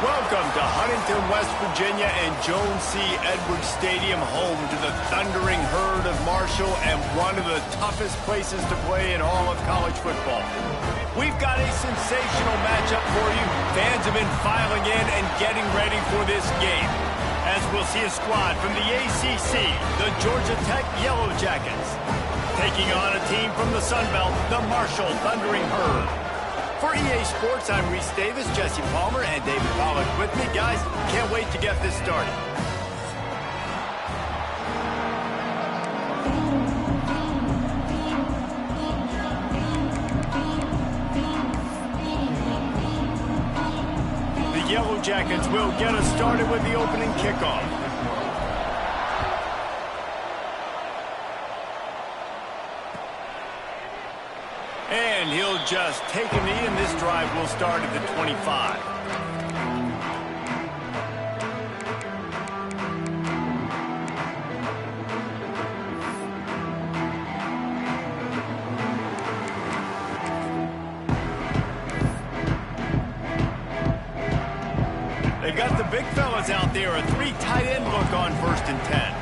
Welcome to Huntington, West Virginia and Jones C. Edwards Stadium, home to the thundering herd of Marshall and one of the toughest places to play in all of college football. We've got a sensational matchup for you. Fans have been filing in and getting ready for this game, as we'll see a squad from the ACC, the Georgia Tech Yellow Jackets, taking on a team from the Sun Belt, the Marshall Thundering Herd. For EA Sports, I'm Reese Davis, Jesse Palmer, and David Pollack with me. Guys, can't wait to get this started. The Yellow Jackets will get us started with the opening kickoff. And he'll just take a knee, and this drive will start at the 25. They've got the big fellas out there, a 3 tight end look on 1st and 10.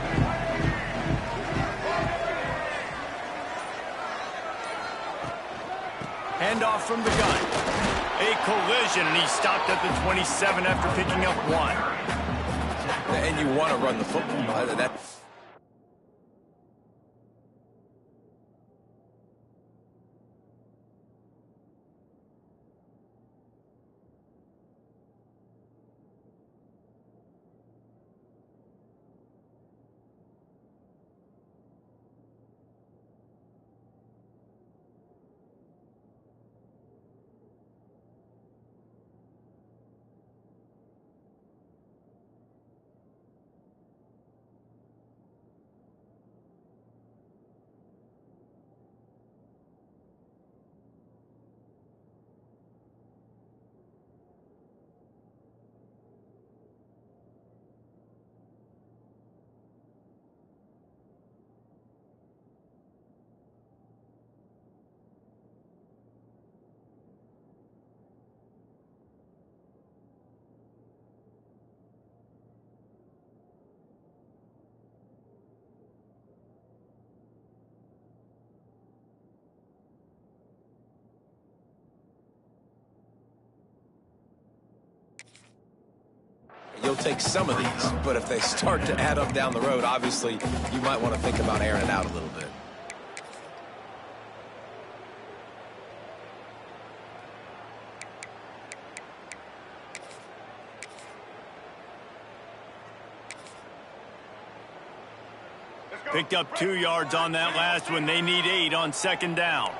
Handoff from the gun. A collision, and he stopped at the 27 after picking up 1. And you want to run the football. That's... You'll take some of these, but if they start to add up down the road, obviously, you might want to think about airing it out a little bit. Picked up 2 yards on that last one. They need 8 on 2nd down.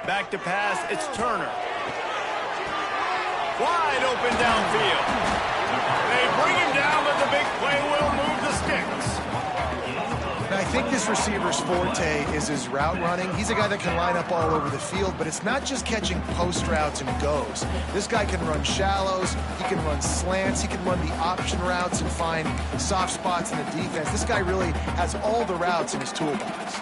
Back to pass, it's Turner. Wide open downfield. They bring him down, but the big play will move the sticks. Now, I think this receiver's forte is his route running. He's a guy that can line up all over the field, but it's not just catching post routes and goes. This guy can run shallows, he can run slants, he can run the option routes and find soft spots in the defense. This guy really has all the routes in his toolbox.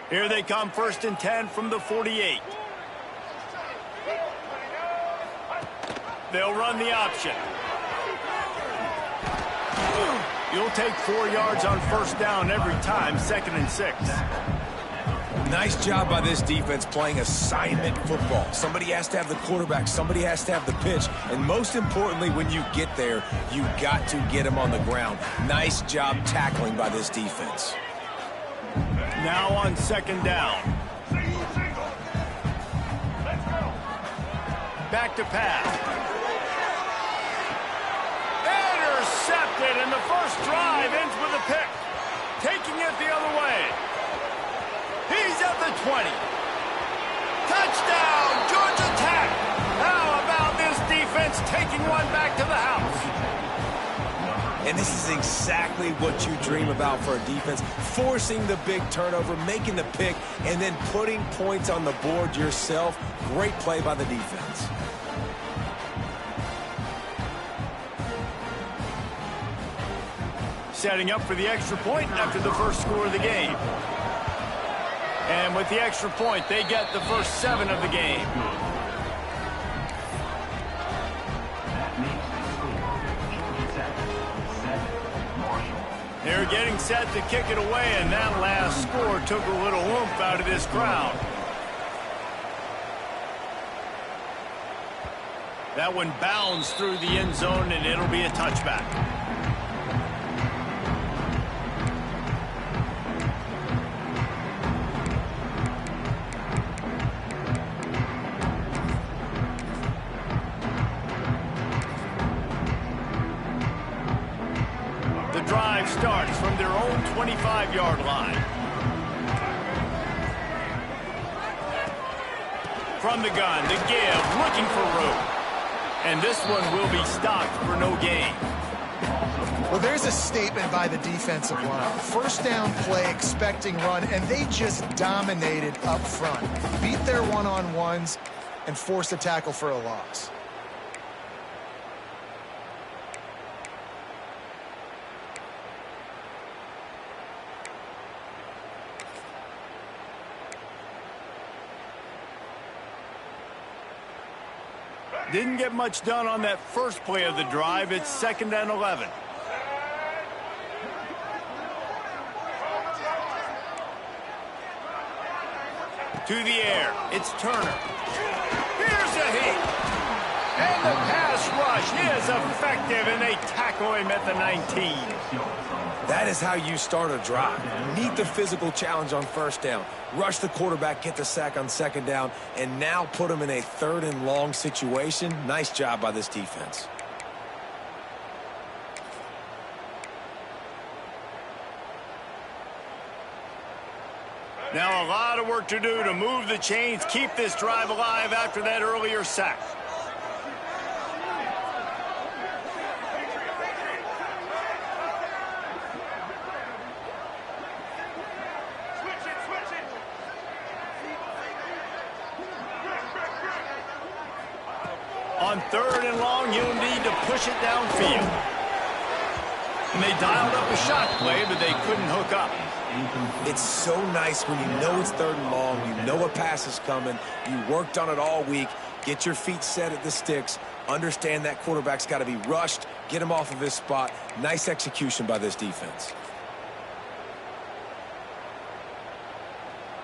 Here they come, 1st and 10 from the 48. They'll run the option. You'll take 4 yards on 1st down every time, 2nd and 6. Nice job by this defense playing assignment football. Somebody has to have the quarterback, somebody has to have the pitch, and most importantly, when you get there, you got to get him on the ground. Nice job tackling by this defense. Now on 2nd down. Back to pass. Intercepted, and the first drive ends with a pick. Taking it the other way. He's at the 20. Touchdown, Georgia Tech. How about this defense taking one back to the house? And this is exactly what you dream about for a defense, forcing the big turnover, making the pick, and then putting points on the board yourself. Great play by the defense. setting up for the extra point after the first score of the game. And with the extra point, they get the first 7 of the game. They're getting set to kick it away, and that last score took a little oomph out of this crowd. That one bounds through the end zone, and it'll be a touchback. The drive starts from their own 25-yard line. From the gun, the give, looking for room. And this one will be stopped for no gain. Well, there's a statement by the defensive line. First down play, expecting run, and they just dominated up front. Beat their one-on-ones and forced a tackle for a loss. Didn't get much done on that first play of the drive. It's 2nd and 11. To the air. It's Turner. Here's a hit. And the pass rush is effective, and they tackle him at the 19. That is how you start a drive. Meet the physical challenge on first down. Rush the quarterback, get the sack on 2nd down, and now put him in a 3rd and long situation. Nice job by this defense. Now a lot of work to do to move the chains, keep this drive alive after that earlier sack. On 3rd and long, you'll need to push it downfield. And they dialed up a shot play, but they couldn't hook up. It's so nice when you know it's 3rd and long, you know a pass is coming, you worked on it all week, get your feet set at the sticks, understand that quarterback's got to be rushed, get him off of his spot. Nice execution by this defense.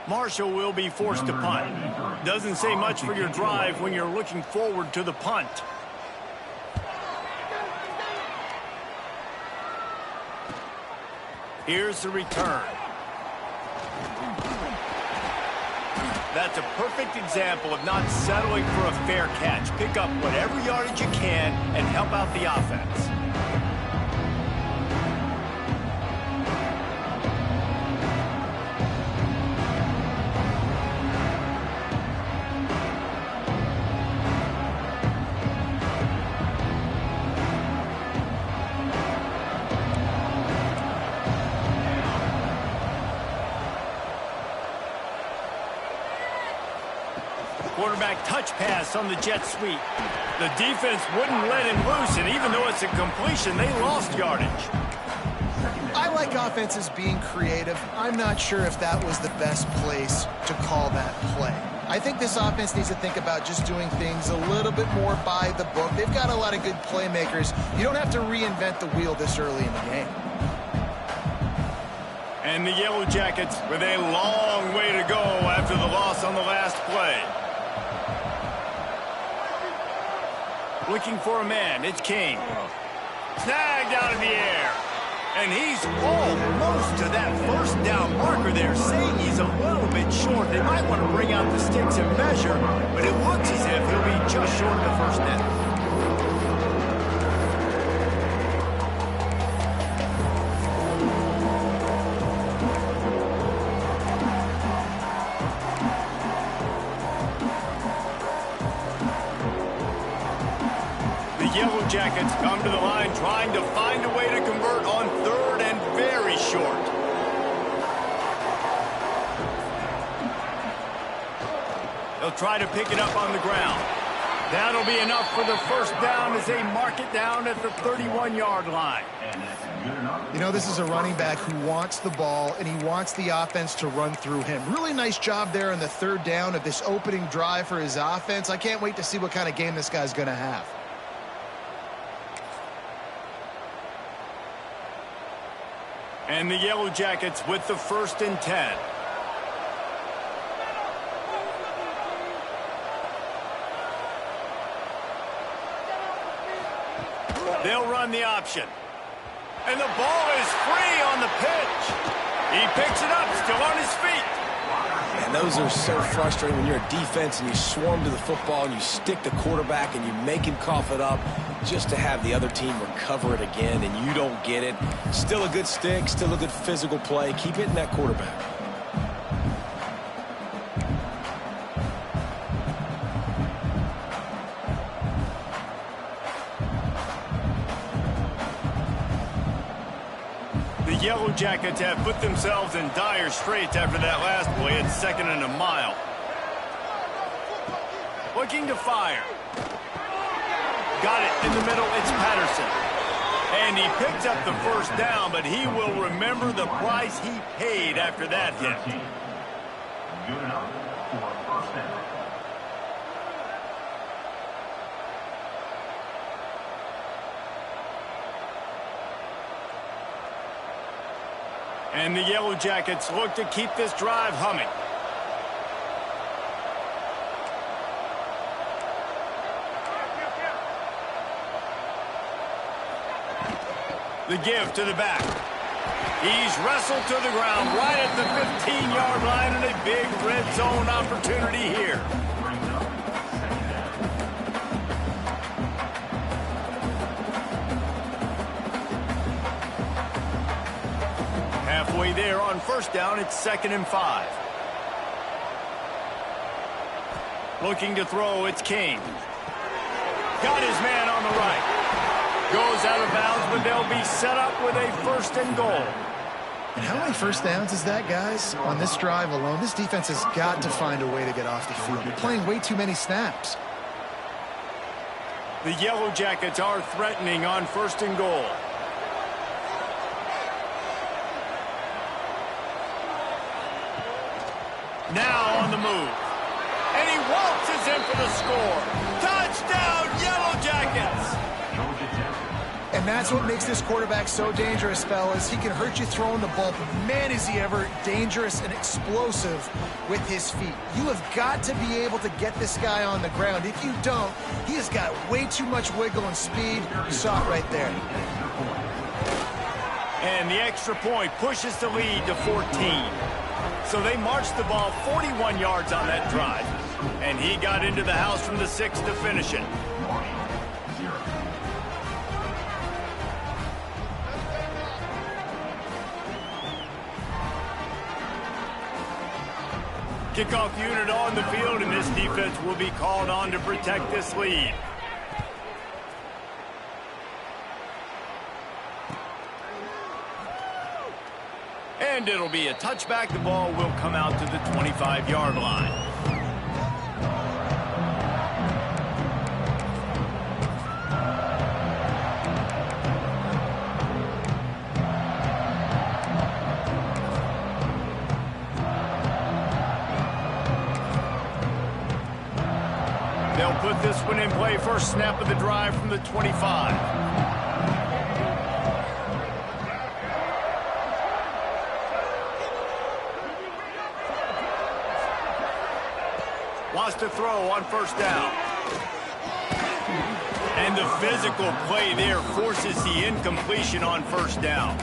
Marshall will be forced to punt. Doesn't say much for your drive when you're looking forward to the punt. Here's the return. That's a perfect example of not settling for a fair catch. Pick up whatever yardage you can and help out the offense. Quarterback touch pass on the jet sweep. The defense wouldn't let him loose, and even though it's a completion, they lost yardage. I like offenses being creative. I'm not sure if that was the best place to call that play. I think this offense needs to think about just doing things a little bit more by the book. They've got a lot of good playmakers. You don't have to reinvent the wheel this early in the game. And the Yellow Jackets with a long way to go after the loss on the last play. Looking for a man, it's King. Snagged out of the air. And he's almost to that first down marker there, saying he's a little bit short. They might want to bring out the sticks and measure, but it looks as if he'll be just short of the first down. Yellow Jackets come to the line trying to find a way to convert on 3rd and very short. They'll try to pick it up on the ground. That'll be enough for the first down as they mark it down at the 31-yard line. You know, this is a running back who wants the ball, and he wants the offense to run through him. Really nice job there on the third down of this opening drive for his offense. I can't wait to see what kind of game this guy's going to have. And the Yellow Jackets with the 1st and 10. They'll run the option. And the ball is free on the pitch. He picks it up, still on his feet. And those are so frustrating when you're a defense and you swarm to the football and you stick the quarterback and you make him cough it up just to have the other team recover it again and you don't get it. Still a good stick, still a good physical play. Keep hitting that quarterback. The Yellow Jackets have put themselves in dire straits after that last play. It's 2nd and a mile. Looking to fire. Got it in the middle. It's Patterson. And he picks up the first down, but he will remember the price he paid after that hit. Good enough for first down. And the Yellow Jackets look to keep this drive humming. The give to the back. He's wrestled to the ground right at the 15-yard line and a big red zone opportunity here. Halfway there on first down, it's 2nd and 5. Looking to throw, it's King. Got his man on the right. Goes out of bounds, but they'll be set up with a 1st and goal. And how many first downs is that, guys? On this drive alone, this defense has got to find a way to get off the field. They're playing way too many snaps. The Yellow Jackets are threatening on 1st and goal. Now on the move. And he waltzes in for the score. Touchdown, Yellow Jackets! And that's what makes this quarterback so dangerous, fellas. He can hurt you throwing the ball, but man, is he ever dangerous and explosive with his feet. You have got to be able to get this guy on the ground. If you don't, he has got way too much wiggle and speed. You saw it right there. And the extra point pushes the lead to 14. So they marched the ball 41 yards on that drive. And he got into the house from the 6 to finish it. Kickoff unit on the field, and this defense will be called on to protect this lead. And it'll be a touchback. The ball will come out to the 25-yard line. They'll put this one in play. First snap of the drive from the 25. Wants to throw on first down. And the physical play there forces the incompletion on first down.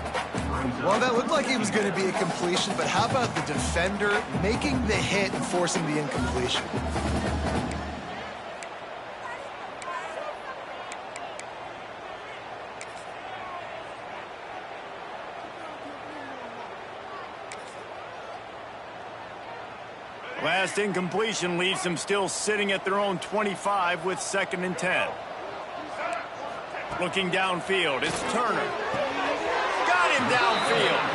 Well, that looked like it was going to be a completion, but how about the defender making the hit and forcing the incompletion? Last incompletion leaves them still sitting at their own 25 with 2nd and 10. Looking downfield, it's Turner. Got him downfield.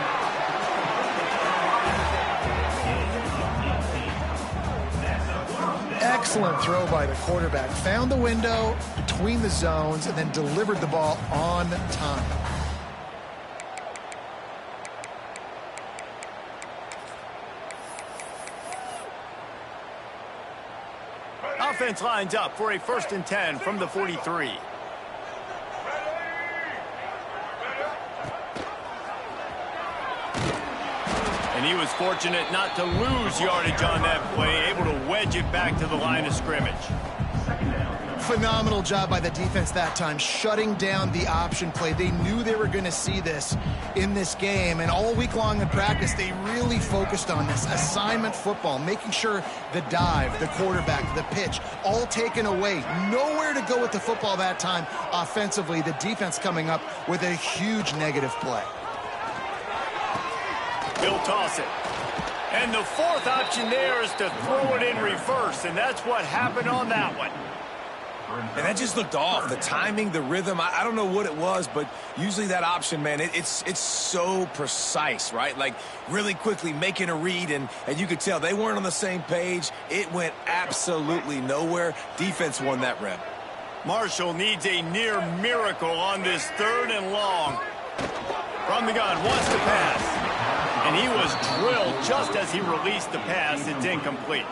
Excellent throw by the quarterback. Found the window between the zones and then delivered the ball on time. Offense lines up for a 1st and 10 from the 43. And he was fortunate not to lose yardage on that play, able to wedge it back to the line of scrimmage. Phenomenal job by the defense that time, shutting down the option play. They knew they were going to see this in this game, and all week long in practice, they really focused on this assignment football, making sure the dive, the quarterback, the pitch, all taken away. Nowhere to go with the football that time offensively. The defense coming up with a huge negative play. He'll toss it. And the 4th option there is to throw it in reverse, and that's what happened on that one. And that just looked off. The timing, the rhythm, I don't know what it was, but usually that option, man, it's so precise, right? Like really quickly making a read, and you could tell they weren't on the same page. It went absolutely nowhere. Defense won that rep. Marshall needs a near miracle on this 3rd and long. From the gun, wants to pass. And he was drilled just as he released the pass. It's incomplete.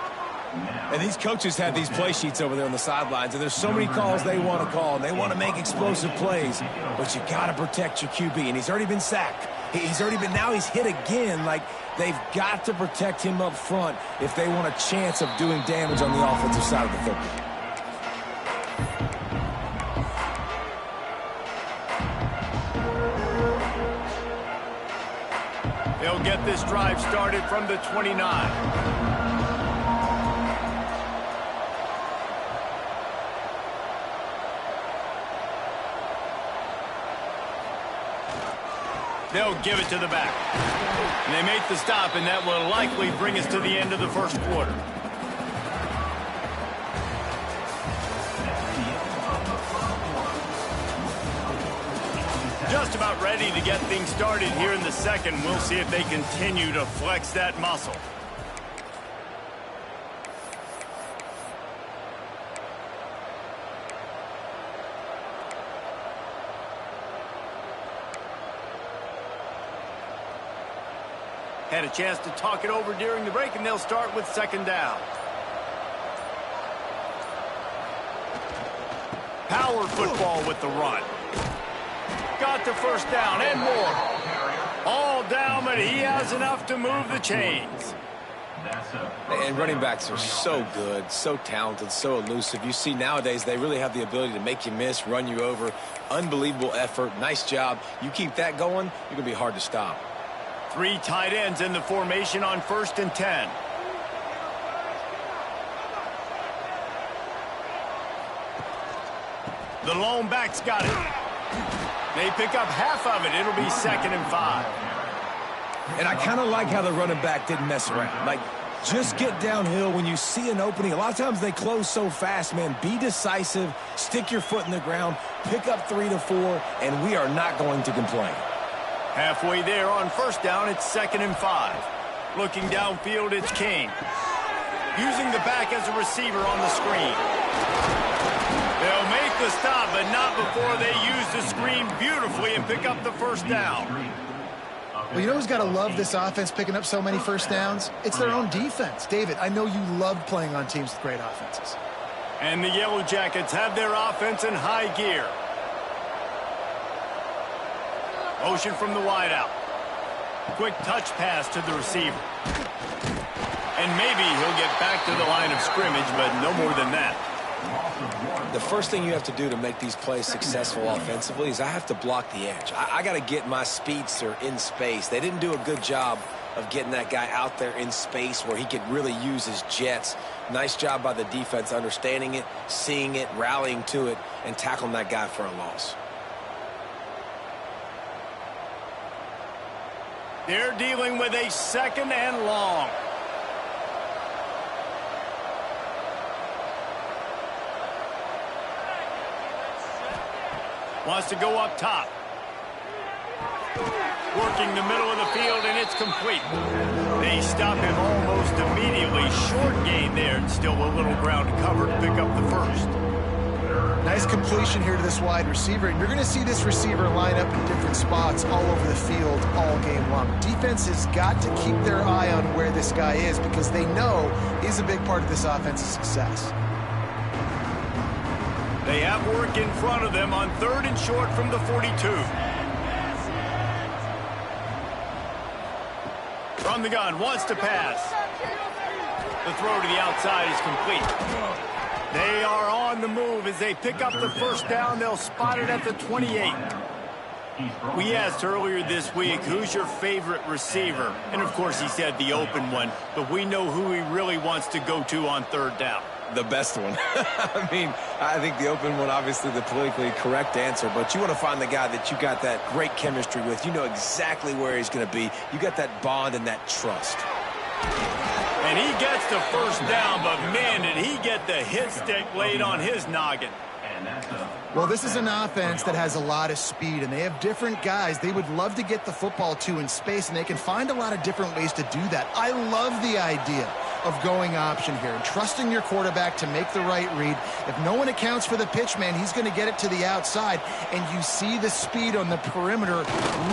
And these coaches have these play sheets over there on the sidelines, and there's so many calls they want to call, and they want to make explosive plays, but you got to protect your QB, and he's already been sacked. Now he's hit again. Like, they've got to protect him up front if they want a chance of doing damage on the offensive side of the football. They'll get this drive started from the 29. They'll give it to the back. And they make the stop, and that will likely bring us to the end of the 1st quarter. Just about ready to get things started here in the 2nd. We'll see if they continue to flex that muscle. Had a chance to talk it over during the break, and they'll start with 2nd down. Power football with the run. Got the 1st down and more. All down, but he has enough to move the chains. And running backs are so good, so talented, so elusive. You see nowadays they really have the ability to make you miss, run you over. Unbelievable effort. Nice job. You keep that going, you're going to be hard to stop. 3 tight ends in the formation on 1st and 10. The lone back's got it. They pick up half of it. It'll be 2nd and 5. And I kind of like how the running back didn't mess around. Like, just get downhill when you see an opening. A lot of times they close so fast, man. Be decisive, stick your foot in the ground, pick up 3 to 4, and we are not going to complain. Halfway there on 1st down, it's 2nd and 5. Looking downfield, it's King. Using the back as a receiver on the screen. They'll make the stop, but not before they use the screen beautifully and pick up the 1st down. Well, you know who's got to love this offense picking up so many 1st downs? It's their own defense. David, I know you loved playing on teams with great offenses. And the Yellow Jackets have their offense in high gear. Motion from the wideout. Quick touch pass to the receiver. And maybe he'll get back to the line of scrimmage, but no more than that. The first thing you have to do to make these plays successful offensively is I have to block the edge. I got to get my speedster in space. They didn't do a good job of getting that guy out there in space where he could really use his jets. Nice job by the defense understanding it, seeing it, rallying to it, and tackling that guy for a loss. They're dealing with a 2nd and long. Wants to go up top. Working the middle of the field, and it's complete. They stop him almost immediately. Short gain there, and still a little ground covered to pick up the first. Nice completion here to this wide receiver, and you're going to see this receiver line up in different spots all over the field all game long. Defense has got to keep their eye on where this guy is because they know he's a big part of this offense's success. They have work in front of them on 3rd and short from the 42. From the gun, wants to pass. The throw to the outside is complete. They are on the move as they pick up the first down. They'll spot it at the 28. We asked earlier this week, who's your favorite receiver? And, of course, he said the open one. But we know who he really wants to go to on 3rd down. The best one. I mean, I think the open one, obviously the politically correct answer, but you want to find the guy that you got that great chemistry with. You know exactly where he's going to be. You got that bond and that trust. And he gets the first down, but man, did he get the hit stick laid on his noggin. Well, this is an offense that has a lot of speed, and they have different guys they would love to get the football to in space, and they can find a lot of different ways to do that. I love the idea of going option here and trusting your quarterback to make the right read. If no one accounts for the pitch, man, he's going to get it to the outside, and you see the speed on the perimeter.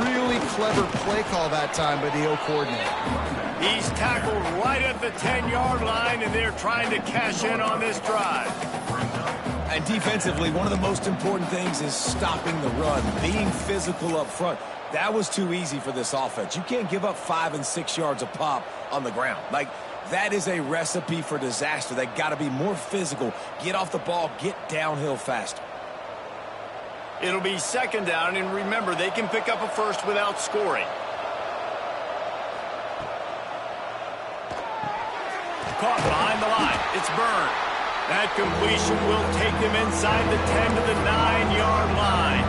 Really clever play call that time by the O coordinator. He's tackled right at the 10-yard line, and they're trying to cash in on this drive. And defensively, one of the most important things is stopping the run, being physical up front. That was too easy for this offense. You can't give up 5 and 6 yards a pop on the ground. Like, that is a recipe for disaster. They got to be more physical, get off the ball, get downhill faster. It'll be 2nd down, and remember, they can pick up a first without scoring. Caught behind the line. It's Byrne. That completion will take them inside the 10 to the 9-yard line.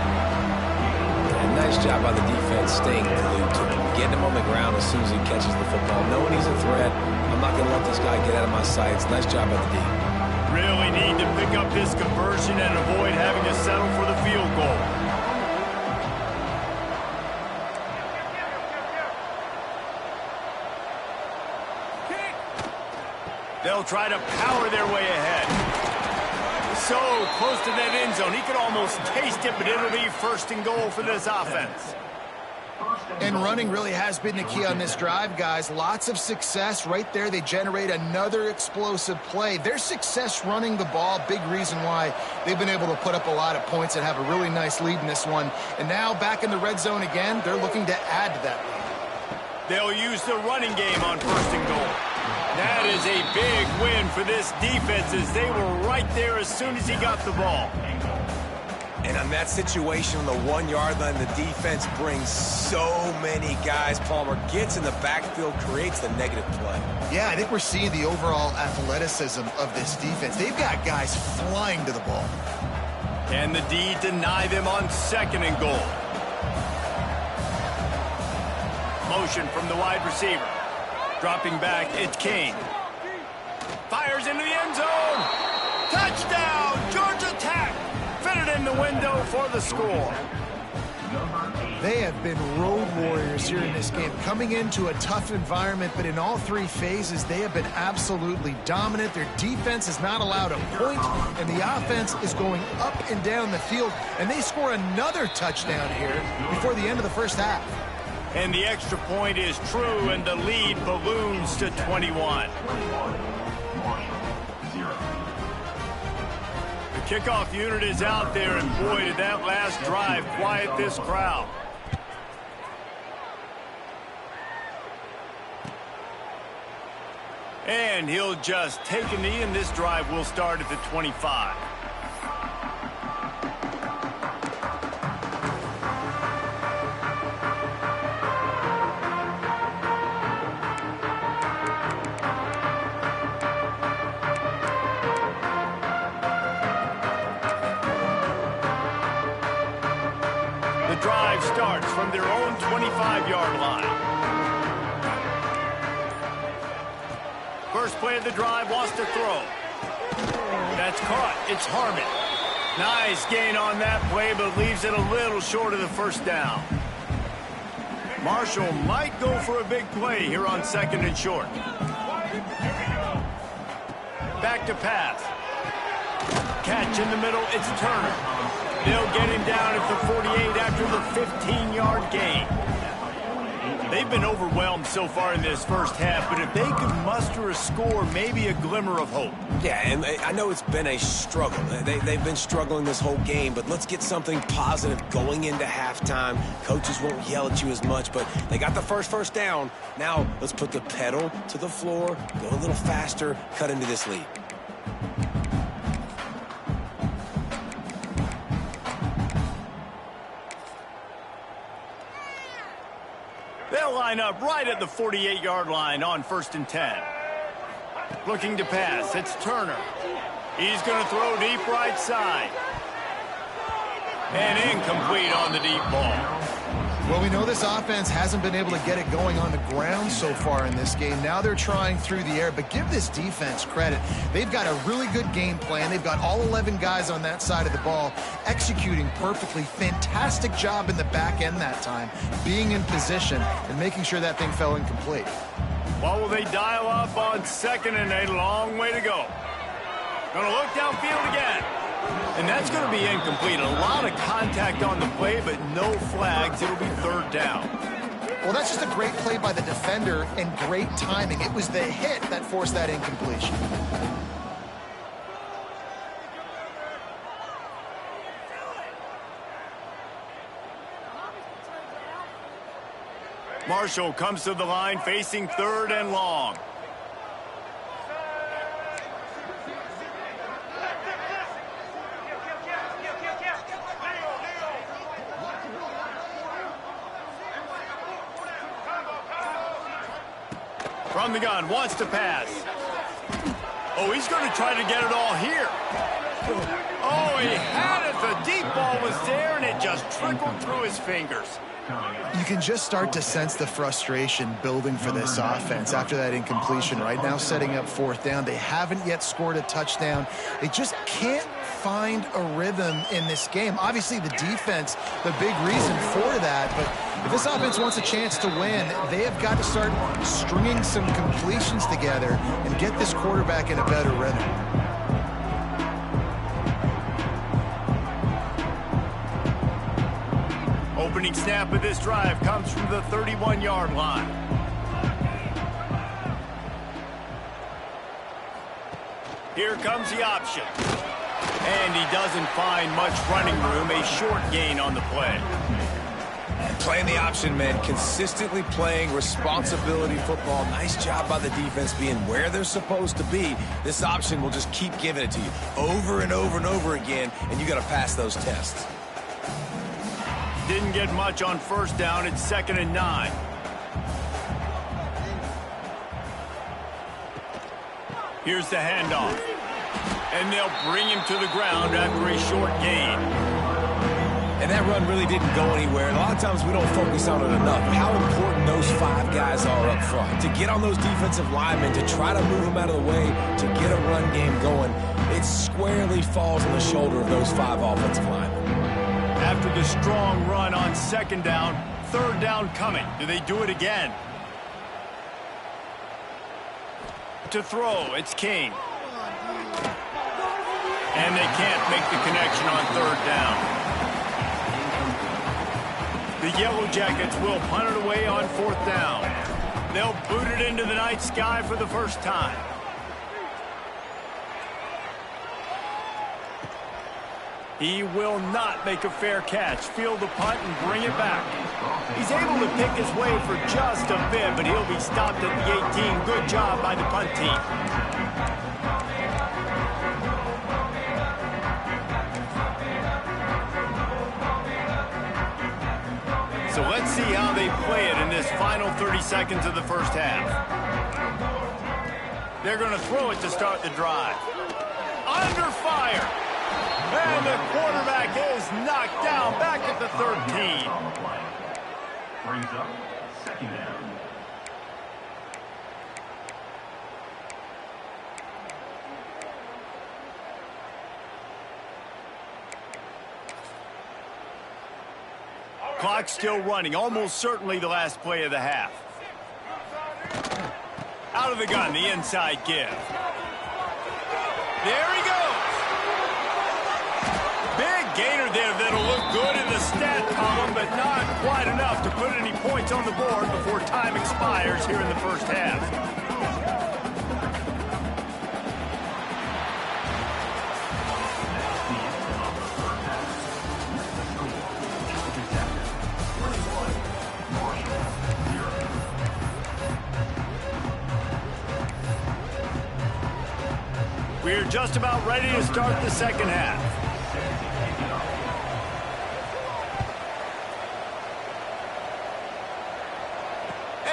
And nice job by the defense staying glued to him, getting him on the ground as soon as he catches the football, knowing he's a threat. I'm not going to let this guy get out of my sights. Nice job by the D. Really need to pick up this conversion and avoid having to settle for the field goal. They'll try to power their way ahead. So close to that end zone. He could almost taste it, but it'll be 1st and goal for this offense. And running really has been the key on this drive, guys. Lots of success right there. They generate another explosive play. Their success running the ball, big reason why they've been able to put up a lot of points and have a really nice lead in this one. And now back in the red zone again, they're looking to add to that lead. They'll use the running game on 1st and goal. That is a big win for this defense as they were right there as soon as he got the ball. And on that situation on the 1-yard line, the defense brings so many guys. Palmer gets in the backfield, creates the negative play. Yeah, I think we're seeing the overall athleticism of this defense. They've got guys flying to the ball. And the D deny them on 2nd and goal. Motion from the wide receiver. Dropping back, it's Kane. Fires into the end zone. Touchdown, Georgia Tech. Fitted in the window for the score. They have been road warriors here in this game, coming into a tough environment, but in all 3 phases, they have been absolutely dominant. Their defense is not allowed a point, and the offense is going up and down the field, and they score another touchdown here before the end of the first half. And the extra point is true, and the lead balloons to 21. The kickoff unit is out there, and boy, did that last drive quiet this crowd. And he'll just take a knee, and this drive will start at the 25. The drive starts from their own 25-yard line. First play of the drive, wants to throw. That's caught. It's Harmon. Nice gain on that play, but leaves it a little short of the first down. Marshall might go for a big play here on 2nd and short. Back to pass. Catch in the middle, it's Turner. They'll get him down at the 48 after the 15-yard gain. They've been overwhelmed so far in this first half, but if they could muster a score, maybe a glimmer of hope. Yeah, and I know it's been a struggle. They've been struggling this whole game, but let's get something positive going into halftime. Coaches won't yell at you as much, but they got the first down. Now let's put the pedal to the floor, go a little faster, cut into this lead. They'll line up right at the 48-yard line on 1st and 10. Looking to pass, it's Turner. He's going to throw deep right side. And incomplete on the deep ball. Well, we know this offense hasn't been able to get it going on the ground so far in this game. Now they're trying through the air, but give this defense credit. They've got a really good game plan. They've got all 11 guys on that side of the ball executing perfectly. Fantastic job in the back end that time, being in position and making sure that thing fell incomplete. Well, will they dial up on 2nd and a long way to go? Going to look downfield again. And that's going to be incomplete. A lot of contact on the play, but no flags. It'll be 3rd down. Well, that's just a great play by the defender and great timing. It was the hit that forced that incompletion. Marshall comes to the line facing 3rd and long. From the gun, wants to pass. Oh, he's going to try to get it all here. Oh, he had it. The deep ball was there, and it just trickled through his fingers. You can just start to sense the frustration building for this offense after that incompletion. Right now setting up 4th down. They haven't yet scored a touchdown. They just can't find a rhythm in this game. Obviously, the defense, the big reason for that, but if this offense wants a chance to win, they have got to start stringing some completions together and get this quarterback in a better rhythm. Opening snap of this drive comes from the 31-yard line. Here comes the option. And he doesn't find much running room, a short gain on the play. Playing the option, man, consistently playing responsibility football. Nice job by the defense being where they're supposed to be. This option will just keep giving it to you over and over and over again, and you got to pass those tests. Didn't get much on 1st down. It's 2nd and 9. Here's the handoff. And they'll bring him to the ground after a short gain. And that run really didn't go anywhere. And a lot of times we don't focus on it enough. How important those 5 guys are up front. To get on those defensive linemen, to try to move them out of the way, to get a run game going, it squarely falls on the shoulder of those 5 offensive linemen. After the strong run on 2nd down, 3rd down coming. Do they do it again? To throw, it's King. And they can't make the connection on 3rd down. The Yellow Jackets will punt it away on 4th down. They'll boot it into the night sky for the first time. He will not make a fair catch. Field the punt and bring it back. He's able to pick his way for just a bit, but he'll be stopped at the 18. Good job by the punt team. So let's see how they play it in this final 30 seconds of the first half. They're going to throw it to start the drive. Under fire. And the quarterback is knocked down back at the 13. Brings up 2nd down. Clock still running, almost certainly the last play of the half. Out of the gun, the inside give. There he goes. Big gainer there that'll look good in the stat column, but not quite enough to put any points on the board before time expires here in the first half. We're just about ready to start the second half.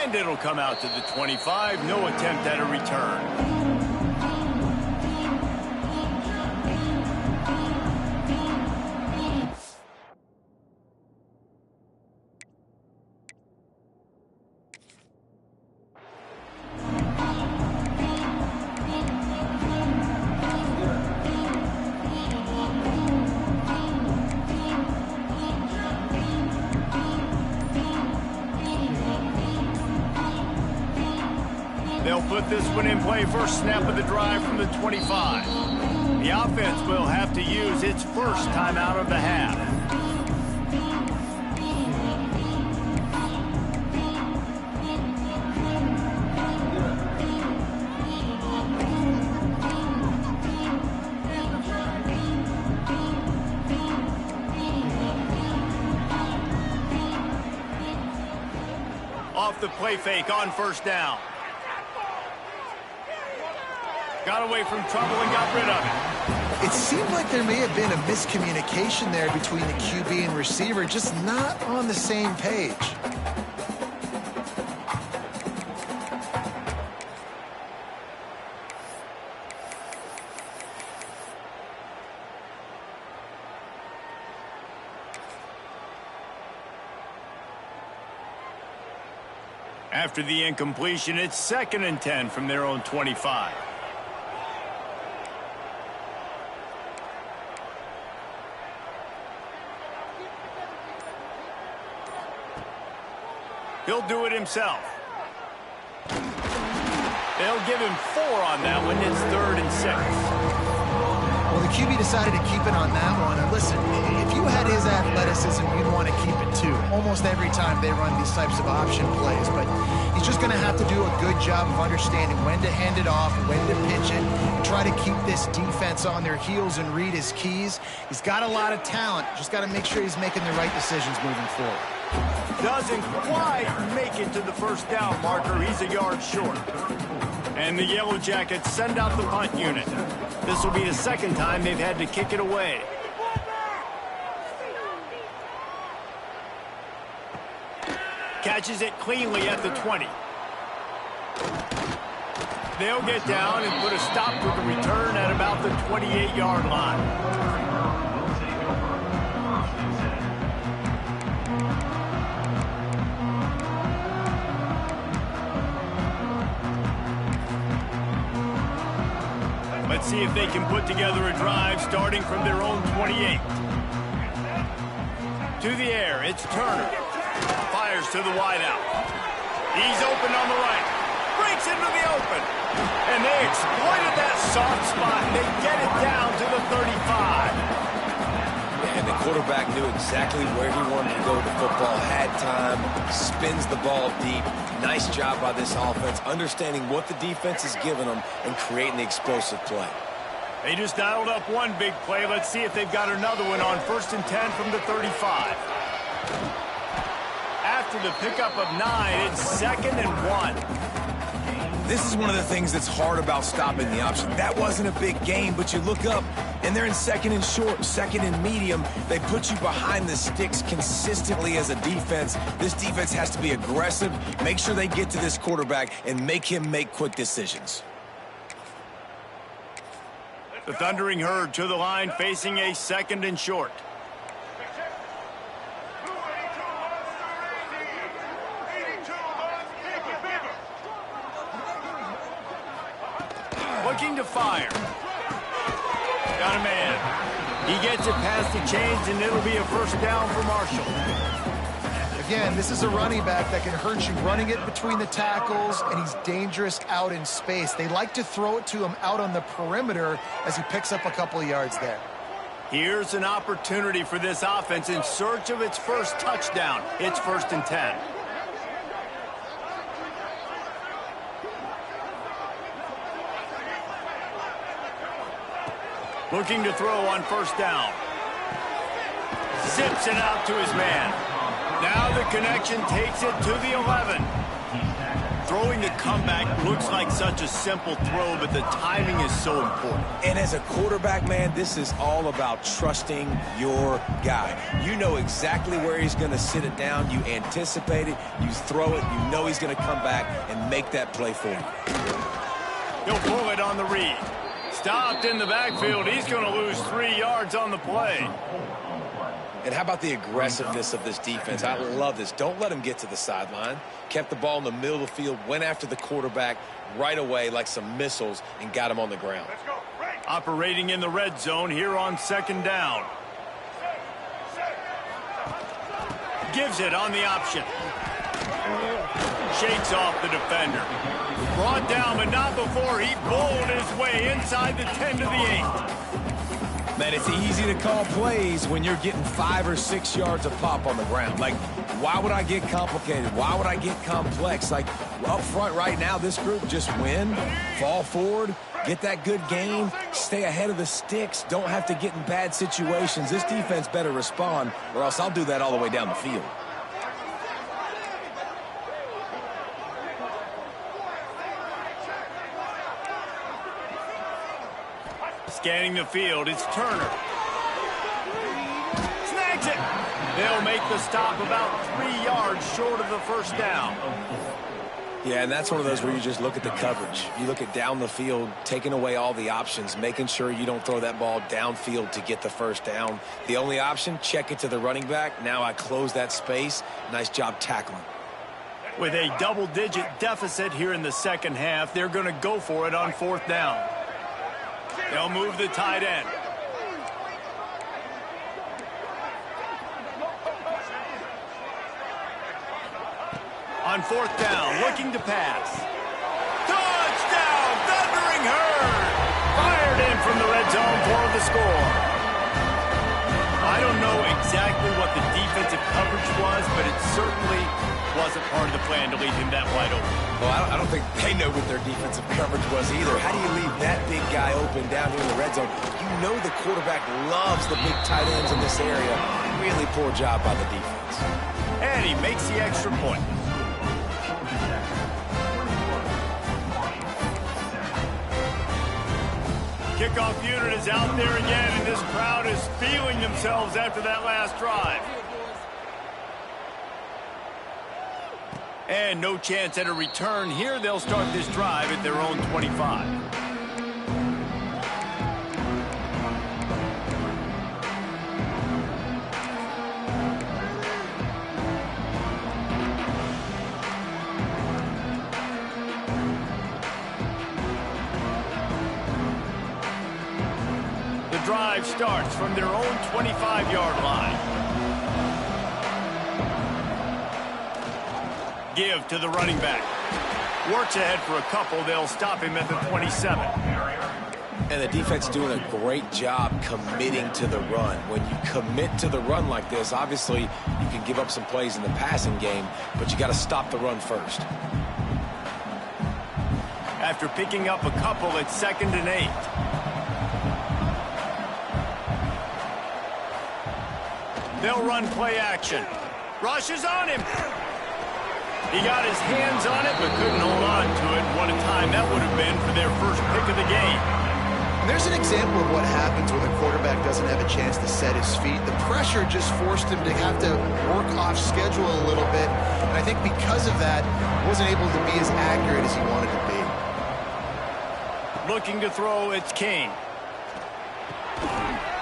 And it'll come out to the 25. No attempt at a return. They'll put this one in play first snap of the drive from the 25. The offense will have to use its first timeout of the half. Off the play fake on first down. Got away from trouble and got rid of it. It seemed like there may have been a miscommunication there between the QB and receiver, just not on the same page. After the incompletion, it's 2nd and 10 from their own 25. He'll do it himself. They'll give him 4 on that one. It's 3rd and 6. Well, the QB decided to keep it on that one. And listen, if you had his athleticism, you'd want to keep it too. Almost every time they run these types of option plays. But he's just going to have to do a good job of understanding when to hand it off, when to pitch it, and try to keep this defense on their heels and read his keys. He's got a lot of talent. Just got to make sure he's making the right decisions moving forward. Doesn't quite make it to the first down marker. He's a yard short. And the Yellow Jackets send out the punt unit. This will be the second time they've had to kick it away. Catches it cleanly at the 20. They'll get down and put a stop to the return at about the 28-yard line. Let's see if they can put together a drive starting from their own 28. To the air, it's Turner. Fires to the wideout. He's open on the right. Breaks into the open. And they exploited that soft spot. They get it down to the 35. And the quarterback knew exactly where he wanted to go with the football, had time, spins the ball deep. Nice job by this offense, understanding what the defense is giving them and creating the explosive play. They just dialed up one big play. Let's see if they've got another one on 1st and 10 from the 35. After the pickup of 9, it's 2nd and 1. This is one of the things that's hard about stopping the option. That wasn't a big gain, but you look up, and they're in 2nd and short, 2nd and medium. They put you behind the sticks consistently as a defense. This defense has to be aggressive, make sure they get to this quarterback, and make him make quick decisions. The Thundering Herd to the line, facing a 2nd and short. Looking to fire. Got a man. He gets it past the chains, and it'll be a first down for Marshall. again, this is a running back that can hurt you running it between the tackles, and he's dangerous out in space. They like to throw it to him out on the perimeter as he picks up a couple of yards there. Here's an opportunity for this offense in search of its first touchdown. It's 1st and 10. Looking to throw on 1st down. Zips it out to his man. Now the connection takes it to the 11. Throwing the comeback looks like such a simple throw, but the timing is so important. And as a quarterback, man, this is all about trusting your guy. You know exactly where he's going to sit it down. You anticipate it. You throw it. You know he's going to come back and make that play for you. He'll pull it on the read. Stopped in the backfield. He's going to lose 3 yards on the play. And how about the aggressiveness of this defense? I love this. Don't let him get to the sideline. Kept the ball in the middle of the field, went after the quarterback right away like some missiles and got him on the ground. Operating in the red zone here on 2nd down. Gives it on the option. Shakes off the defender. Brought down, but not before he bowled his way inside the 10 to the 8. Man, it's easy to call plays when you're getting 5 or 6 yards of pop on the ground. Like, why would I get complicated? Why would I get complex? Like, up front right now, this group just win, fall forward, get that good gain, stay ahead of the sticks, don't have to get in bad situations. This defense better respond, or else I'll do that all the way down the field. Scanning the field, it's Turner. Snags it. They'll make the stop about 3 yards short of the 1st down. Yeah, and that's one of those where you just look at the coverage. You look at down the field, taking away all the options, making sure you don't throw that ball downfield to get the 1st down. The only option, check it to the running back. Now I close that space. Nice job tackling. With a double-digit deficit here in the 2nd half, they're going to go for it on 4th down. They'll move the tight end. On 4th down, looking to pass. Touchdown, Thundering Herd! Fired in from the red zone for the score. I don't know exactly what the defensive coverage was, but it certainly wasn't part of the plan to leave him that wide open. Well, I don't think they know what their defensive coverage was either. How do you leave that big guy open down here in the red zone? You know the quarterback loves the big tight ends in this area. Really poor job by the defense. And he makes the extra point. Kickoff unit is out there again, and this crowd is feeling themselves after that last drive. And no chance at a return here. They'll start this drive at their own 25. The drive starts from their own 25-yard line. Give to the running back. Works ahead for a couple. They'll stop him at the 27. And the defense doing a great job committing to the run. When you commit to the run like this, obviously you can give up some plays in the passing game, but you got to stop the run first. After picking up a couple, it's 2nd and 8. They'll run play action. Rush is on him. He got his hands on it, but couldn't hold on to it. What a time that would have been for their first pick of the game. And there's an example of what happens when the quarterback doesn't have a chance to set his feet. The pressure just forced him to have to work off schedule a little bit. And I think because of that, wasn't able to be as accurate as he wanted to be. Looking to throw, it's Kane.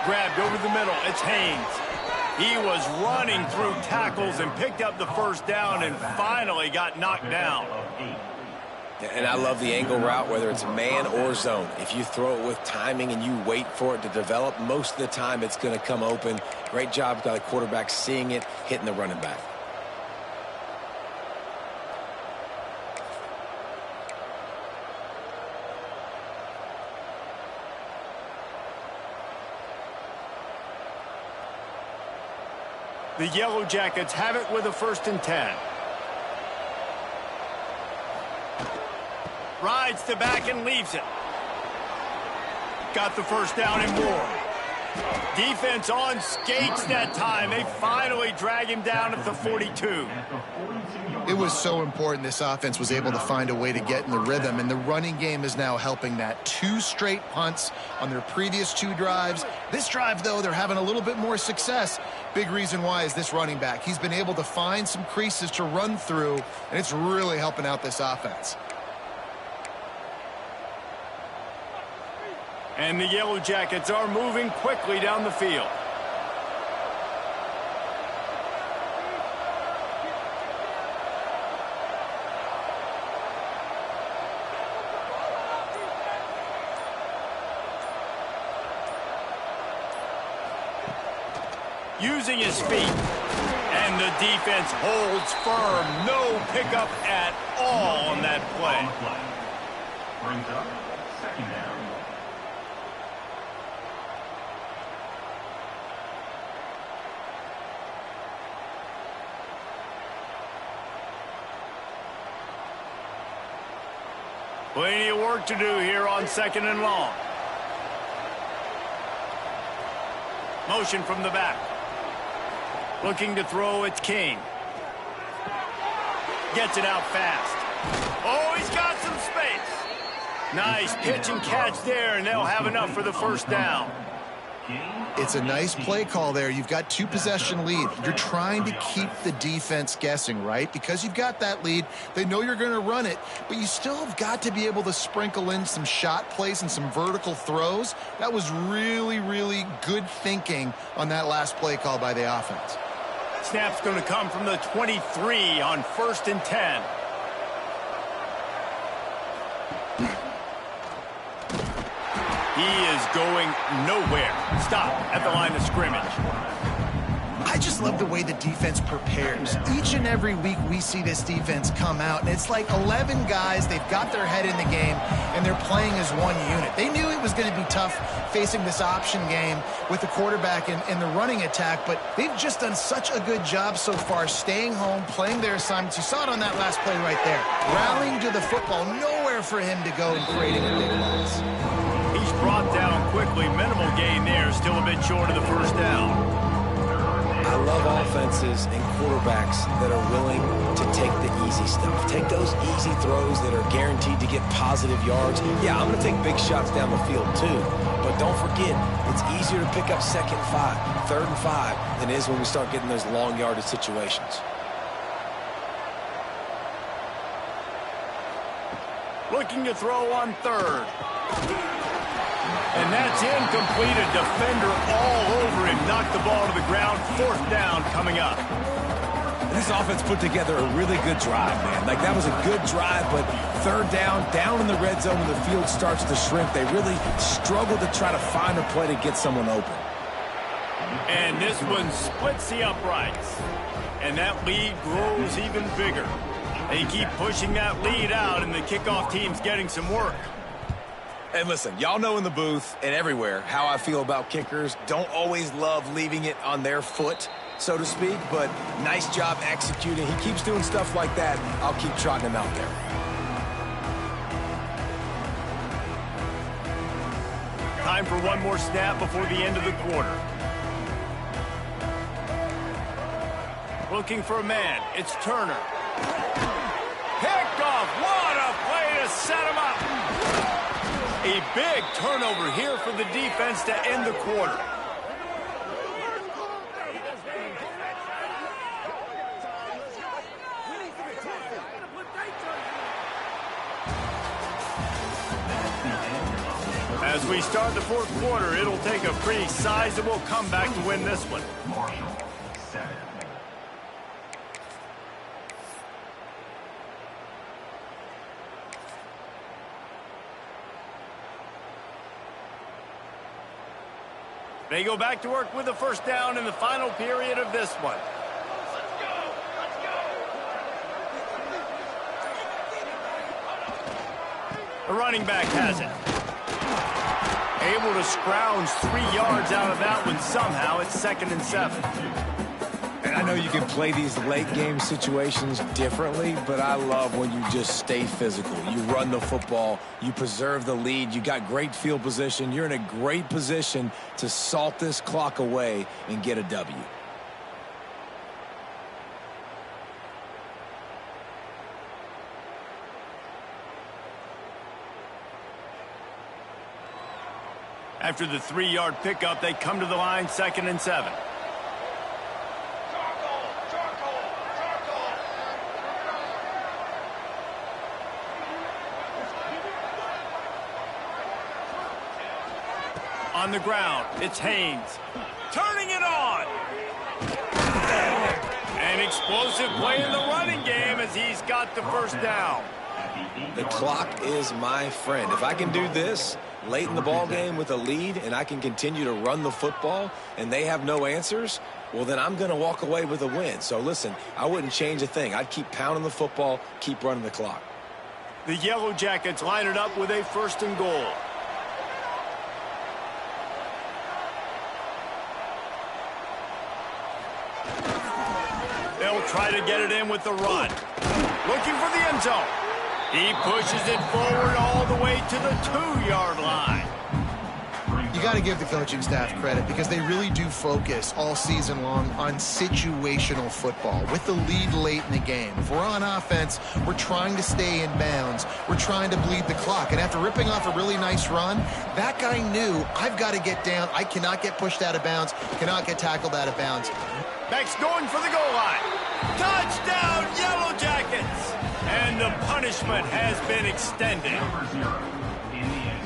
Grabbed over the middle, it's Haynes. He was running through tackles and picked up the 1st down and finally got knocked down. And I love the angle route, whether it's man or zone. If you throw it with timing and you wait for it to develop, most of the time it's going to come open. Great job by the quarterback seeing it, hitting the running back. The Yellow Jackets have it with a 1st and 10. Rides the back and leaves it. Got the 1st down and more. Defense on skates that time. They finally drag him down at the 42. It was so important this offense was able to find a way to get in the rhythm, and the running game is now helping that. 2 straight punts on their previous 2 drives. This drive, though, they're having a little bit more success. Big reason why is this running back. He's been able to find some creases to run through, and it's really helping out this offense. And the Yellow Jackets are moving quickly down the field. Using his feet. And the defense holds firm. No pickup at all on that play. Brings up 2nd down. Plenty of work to do here on 2nd and long. Motion from the back. Looking to throw, it's King. Gets it out fast. Oh, he's got some space. Nice pitch and catch there, and they'll have enough for the 1st down. It's a nice play call there. You've got 2-possession lead. You're trying to keep the defense guessing, right? Because you've got that lead, they know you're going to run it, but you still have got to be able to sprinkle in some shot plays and some vertical throws. That was really, really good thinking on that last play call by the offense. Snap's going to come from the 23 on 1st and 10. He is going nowhere. Stop at the line of scrimmage. I just love the way the defense prepares. Each and every week we see this defense come out, and it's like 11 guys. They've got their head in the game, and they're playing as one unit. They knew it was going to be tough facing this option game with the quarterback and the running attack, but they've just done such a good job so far staying home, playing their assignments. You saw it on that last play right there. Rallying to the football, nowhere for him to go and creating a big loss. He's brought down quickly. Minimal gain there. Still a bit short of the 1st down. I love offenses and quarterbacks that are willing to take the easy stuff. Take those easy throws that are guaranteed to get positive yards. Yeah, I'm going to take big shots down the field too. But don't forget, it's easier to pick up 2nd and 5, 3rd and 5 than it is when we start getting those long yardage situations. Looking to throw on 3rd. And that's incomplete. A defender all over him. Knocked the ball to the ground. 4th down coming up. This offense put together a really good drive, man. Like, that was a good drive, but 3rd down in the red zone when the field starts to shrink, they really struggle to try to find a play to get someone open. And this one splits the uprights. And that lead grows even bigger. They keep pushing that lead out, and the kickoff team's getting some work. And listen, y'all know in the booth and everywhere how I feel about kickers. Don't always love leaving it on their foot, so to speak, but nice job executing. He keeps doing stuff like that. I'll keep trotting him out there. Time for one more snap before the end of the quarter. Looking for a man. It's Turner. Picked off. What a play to set him up. A big turnover here for the defense to end the quarter. As we start the 4th quarter, it'll take a pretty sizable comeback to win this one. They go back to work with the 1st down in the final period of this one. The running back has it. Able to scrounge 3 yards out of that one somehow. It's 2nd and 7. And I know you can play these late game situations differently, but I love when you just stay physical. You run the football, you preserve the lead, you got great field position. You're in a great position to salt this clock away and get a W. After the 3-yard pickup, they come to the line, 2nd and 7. On the ground, it's Haynes. Turning it on! An explosive play in the running game as he's got the first down. The clock is my friend. If I can do this late in the ball game with a lead and I can continue to run the football and they have no answers, well, then I'm going to walk away with a win. So listen, I wouldn't change a thing. I'd keep pounding the football, keep running the clock. The Yellow Jackets line it up with a 1st and goal. They'll try to get it in with the run. Looking for the end zone. He pushes it forward all the way to the 2-yard line. You got to give the coaching staff credit because they really do focus all season long on situational football with the lead late in the game. If we're on offense, we're trying to stay in bounds. We're trying to bleed the clock. And after ripping off a really nice run, that guy knew, I've got to get down. I cannot get pushed out of bounds, cannot get tackled out of bounds. Beck's going for the goal line. Touchdown, Yellow Jackets! And the punishment has been extended.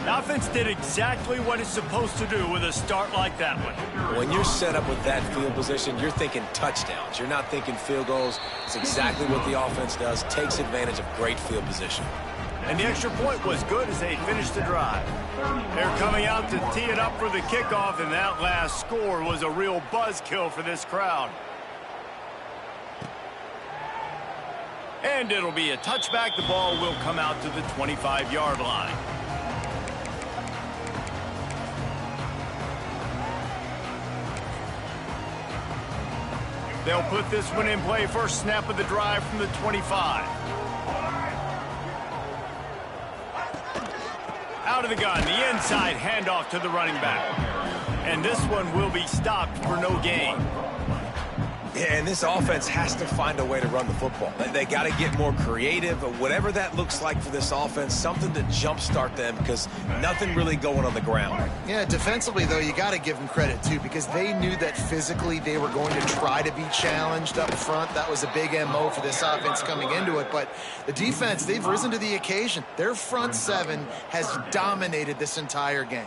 The offense did exactly what it's supposed to do with a start like that one. When you're set up with that field position, you're thinking touchdowns. You're not thinking field goals. It's exactly what the offense does, takes advantage of great field position. And the extra point was good as they finished the drive. They're coming out to tee it up for the kickoff, and that last score was a real buzzkill for this crowd. And it'll be a touchback. The ball will come out to the 25-yard line. They'll put this one in play. First snap of the drive from the 25. Out of the gun, the inside handoff to the running back. And this one will be stopped for no gain. Yeah, and this offense has to find a way to run the football. They got to get more creative, whatever that looks like for this offense, something to jumpstart them because nothing really going on the ground. Yeah, defensively, though, you got to give them credit, too, because they knew that physically they were going to try to be challenged up front. That was a big MO for this offense coming into it. But the defense, they've risen to the occasion. Their front seven has dominated this entire game.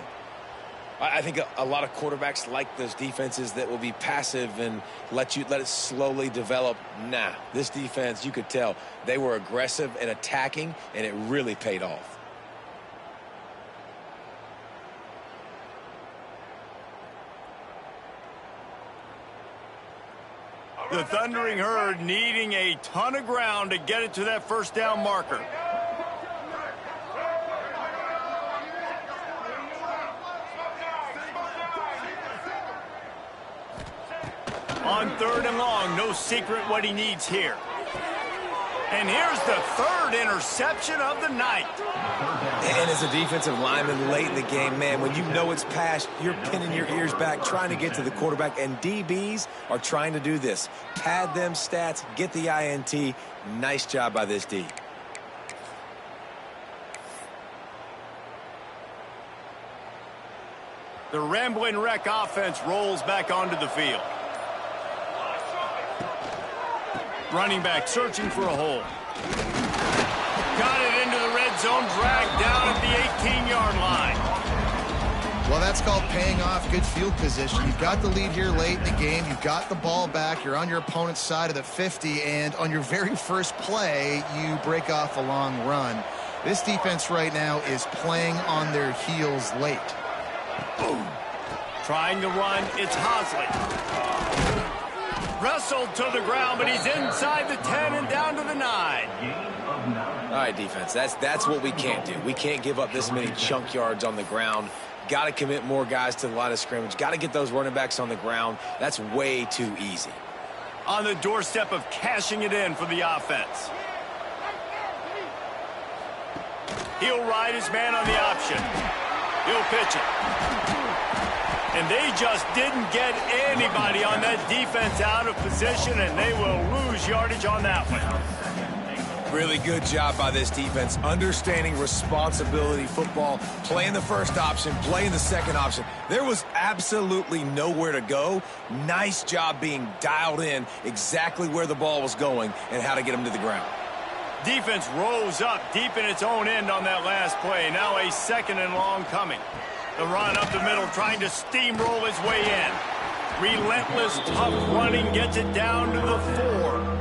I think a lot of quarterbacks like those defenses that will be passive and let it slowly develop. Nah, this defense, you could tell, they were aggressive and attacking, and it really paid off. The Thundering Herd needing a ton of ground to get it to that first down marker. On 3rd and long, no secret what he needs here. And here's the 3rd interception of the night. And as a defensive lineman late in the game, man, when you know it's past, you're pinning your ears back, trying to get to the quarterback, and DBs are trying to do this. Pad them stats, get the INT. Nice job by this D. The Ramblin' Wreck offense rolls back onto the field. Running back searching for a hole. Got it into the red zone, dragged down at the 18-yard line. Well, that's called paying off good field position. You've got the lead here late in the game. You've got the ball back. You're on your opponent's side of the 50, and on your very first play, you break off a long run. This defense right now is playing on their heels late. Boom. Trying to run, it's Hosley. Wrestled to the ground, but he's inside the 10 and down to the 9. All right, defense, that's what we can't do. We can't give up this many chunk yards on the ground. Got to commit more guys to the line of scrimmage. Got to get those running backs on the ground. That's way too easy. on the doorstep of cashing it in for the offense. He'll ride his man on the option. He'll pitch it. And they just didn't get anybody on that defense out of position, and they will lose yardage on that one. Really good job by this defense, understanding responsibility football, playing the first option, playing the second option. There was absolutely nowhere to go. Nice job being dialed in exactly where the ball was going and how to get him to the ground. Defense rose up deep in its own end on that last play. Now a second and long coming. The run up the middle, trying to steamroll his way in. Relentless, tough running, gets it down to the 4.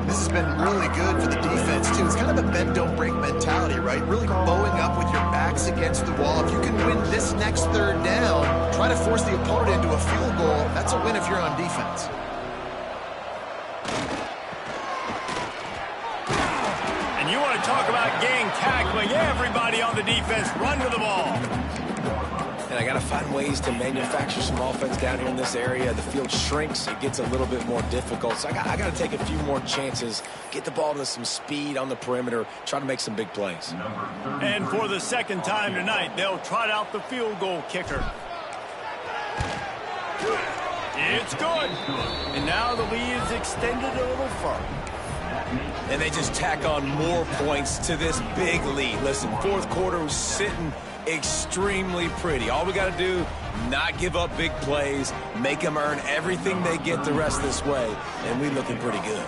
This has been really good for the defense, too. It's kind of a bend-don't-break mentality, right? Really bowing up with your backs against the wall. If you can win this next third down, try to force the opponent into a field goal. That's a win if you're on defense. And you want to talk about gang tackling. Everybody on the defense run to the ball. And I got to find ways to manufacture some offense down here in this area. The field shrinks. It gets a little bit more difficult. So I got to take a few more chances, get the ball to some speed on the perimeter, try to make some big plays. And for the second time tonight, they'll trot out the field goal kicker. It's good. And now the lead is extended a little further. And they just tack on more points to this big lead. Listen, fourth quarter was sitting extremely pretty. All we got to do, not give up big plays, make them earn everything they get the rest of this way, and we looking pretty good.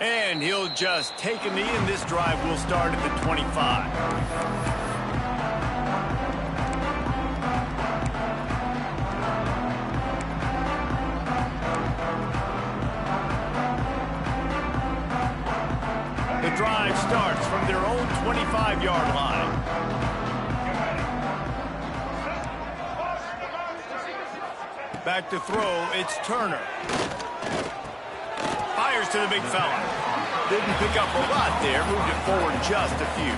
And he'll just take a knee, and this drive will start at the 25. The drive starts from their own 25-yard line. Back to throw, it's Turner. Fires to the big fella. Didn't pick up a lot there, moved it forward just a few.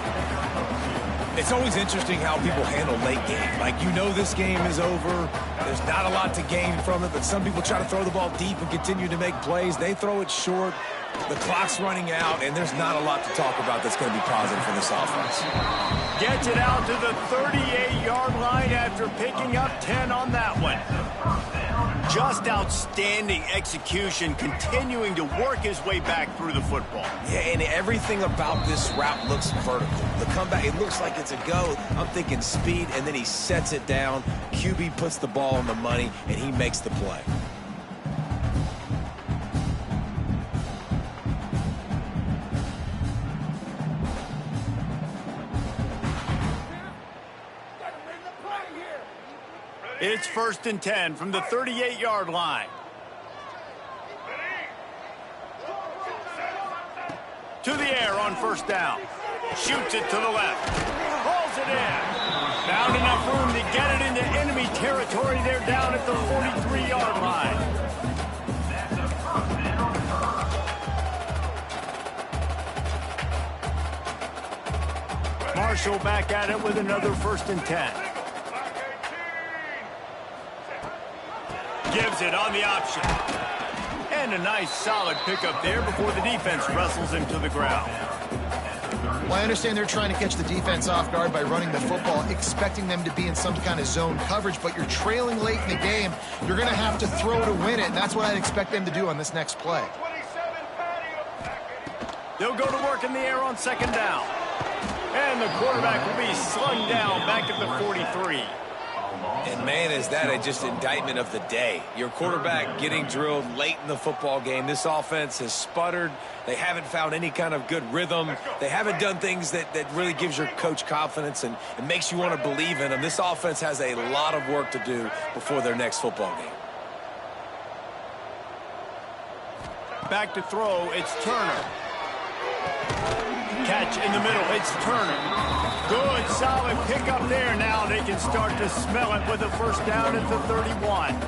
It's always interesting how people handle late game. Like, you know this game is over. There's not a lot to gain from it, but some people try to throw the ball deep and continue to make plays. They throw it short. The clock's running out, and there's not a lot to talk about that's going to be positive for this offense. Gets it out to the 38-yard line after picking up 10 on that one. Just outstanding execution, continuing to work his way back through the football. Yeah, and everything about this route looks vertical. The comeback, it looks like it's a go. I'm thinking speed, and then he sets it down. QB puts the ball on the money, and he makes the play. It's 1st and 10 from the 38-yard line. To the air on 1st down. Shoots it to the left. Hauls it in. Found enough room to get it into enemy territory. They're down at the 43-yard line. Marshall back at it with another 1st and 10. Gives it on the option. And a nice solid pickup there before the defense wrestles him to the ground. Well, I understand they're trying to catch the defense off guard by running the football, expecting them to be in some kind of zone coverage, but you're trailing late in the game. You're going to have to throw to win it, and that's what I'd expect them to do on this next play. They'll go to work in the air on 2nd down. And the quarterback will be slung down back at the 43. And, man, is that just indictment of the day. Your quarterback getting drilled late in the football game. This offense has sputtered. They haven't found any kind of good rhythm. They haven't done things that really gives your coach confidence and makes you want to believe in them. This offense has a lot of work to do before their next football game. Back to throw, it's Turner. catch in the middle. It's Turner. Good, solid pickup there. Now they can start to smell it with a first down at the 31.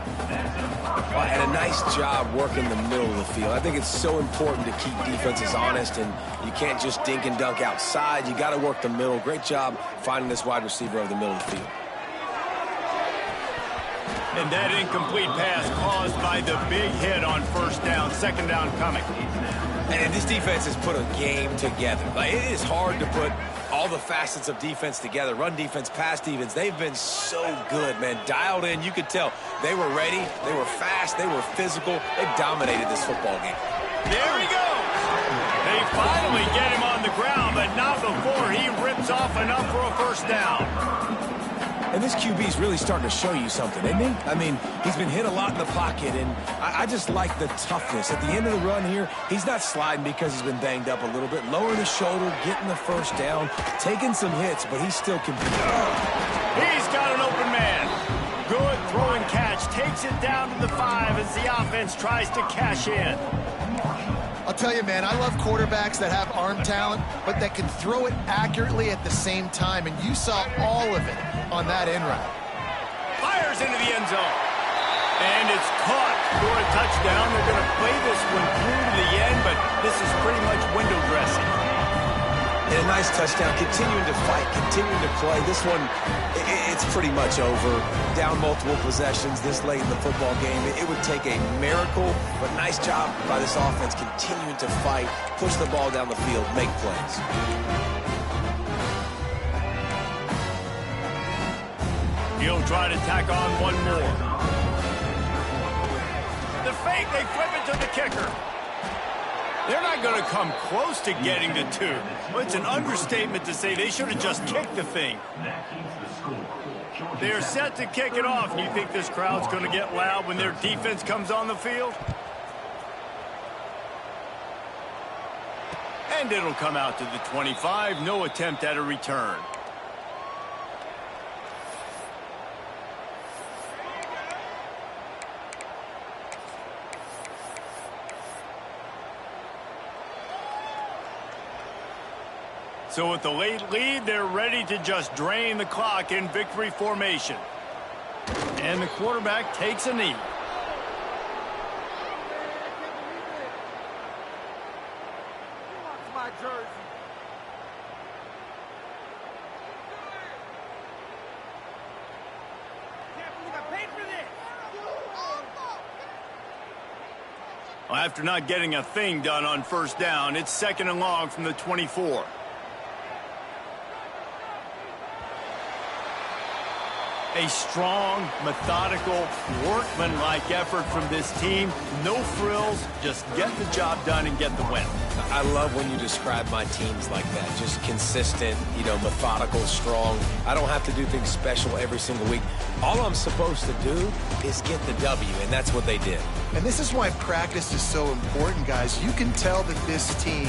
Well, and a nice job working the middle of the field. I think it's so important to keep defenses honest, and you can't just dink and dunk outside. You got to work the middle. Great job finding this wide receiver over the middle of the field. And that incomplete pass caused by the big hit on first down, second down coming. And this defense has put a game together. Like, it is hard to put all the facets of defense together. Run defense, pass defense. They've been so good, man. Dialed in. You could tell they were ready. They were fast. They were physical. They dominated this football game. There he goes. They finally get him on the ground, but not before he rips off enough for a first down. And this QB is really starting to show you something, isn't he? I mean, he's been hit a lot in the pocket, and I just like the toughness. At the end of the run here, he's not sliding because he's been banged up a little bit. Lowering his shoulder, getting the first down, taking some hits, but he's still competing. He's got an open man. Good throw and catch. Takes it down to the 5 as the offense tries to cash in. I'll tell you, man, I love quarterbacks that have arm talent, but that can throw it accurately at the same time, and you saw all of it on that end route. Fires into the end zone. And it's caught for a touchdown. They're going to play this one through to the end, but this is pretty much window dressing. And a nice touchdown, continuing to fight, continuing to play. This one, it's pretty much over. Down multiple possessions this late in the football game. It would take a miracle, but nice job by this offense continuing to fight, push the ball down the field, make plays. He'll try to tack on one more. The fake, they flip it to the kicker. They're not going to come close to getting to 2. Well, it's an understatement to say they should have just kicked the thing. They're set to kick it off. You think this crowd's going to get loud when their defense comes on the field? And it'll come out to the 25. No attempt at a return. So with the late lead, they're ready to just drain the clock in victory formation. And the quarterback takes a knee. Well, after not getting a thing done on first down, it's second and long from the 24. A strong, methodical, workman-like effort from this team. No frills, just get the job done and get the win. I love when you describe my teams like that. Just consistent, methodical, strong. I don't have to do things special every single week. All I'm supposed to do is get the W, and that's what they did. And this is why practice is so important, guys. You can tell that this team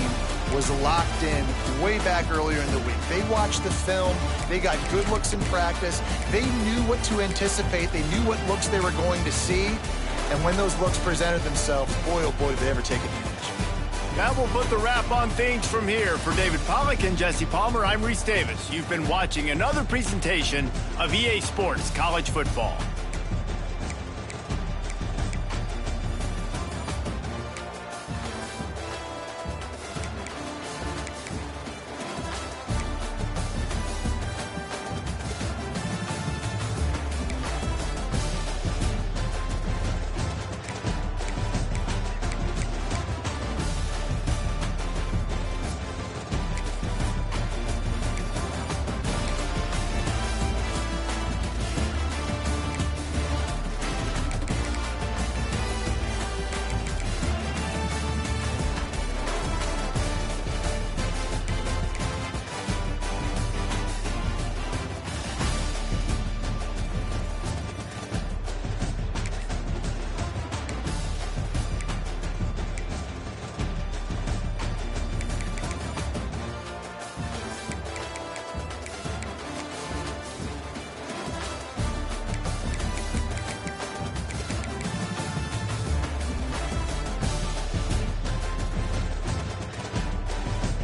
was locked in way back earlier in the week. They watched the film. They got good looks in practice. They knew what to anticipate. They knew what looks they were going to see. And when those looks presented themselves, boy, oh boy, did they ever take advantage. That will put the wrap on things from here. For David Pollack and Jesse Palmer, I'm Reese Davis. You've been watching another presentation of EA Sports College Football.